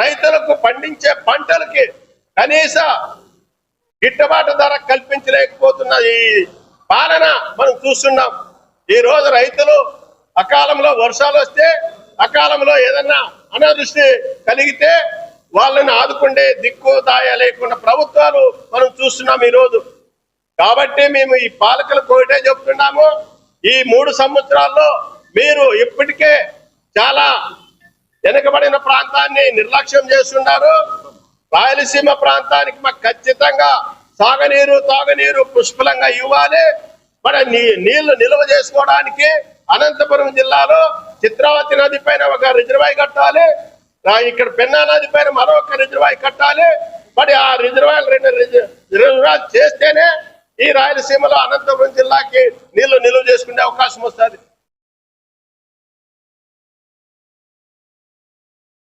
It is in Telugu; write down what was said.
రైతులకు పండించే పంటలకి కనీస గిట్టుబాటు ధర కల్పించలేకపోతున్న ఈ పాలన మనం చూస్తున్నాం. ఈ రోజు రైతులు అకాలంలో వర్షాలు వస్తే, అకాలంలో ఏదన్నా అనావృష్టి కలిగితే వాళ్ళని ఆదుకుంటే దిక్కు దాయ లేకుండా ప్రభుత్వాలు మనం చూస్తున్నాం ఈ రోజు. కాబట్టి మేము ఈ పాలకులకు ఒకటే చెప్తున్నాము, ఈ 3 సంవత్సరాల్లో మీరు ఇప్పటికే చాలా వెనుకబడిన ప్రాంతాన్ని నిర్లక్ష్యం చేస్తున్నారు. రాయలసీమ ప్రాంతానికి మాకు ఖచ్చితంగా సాగునీరు తాగునీరు పుష్కలంగా ఇవ్వాలి. మన నీళ్లు నిల్వ చేసుకోవడానికి అనంతపురం జిల్లాలో చిత్రావతి నది పైన ఒక రిజర్వాయర్ కట్టాలి, ఇక్కడ పెన్నా నది పైన మరొక రిజర్వాయర్ కట్టాలి. మరి ఆ రిజర్వాయర్ 2 రిజర్వాయర్ చేస్తేనే ఈ రాయలసీమలో అనంతపురం జిల్లాకి నీళ్లు నిల్వ చేసుకునే అవకాశం వస్తుంది.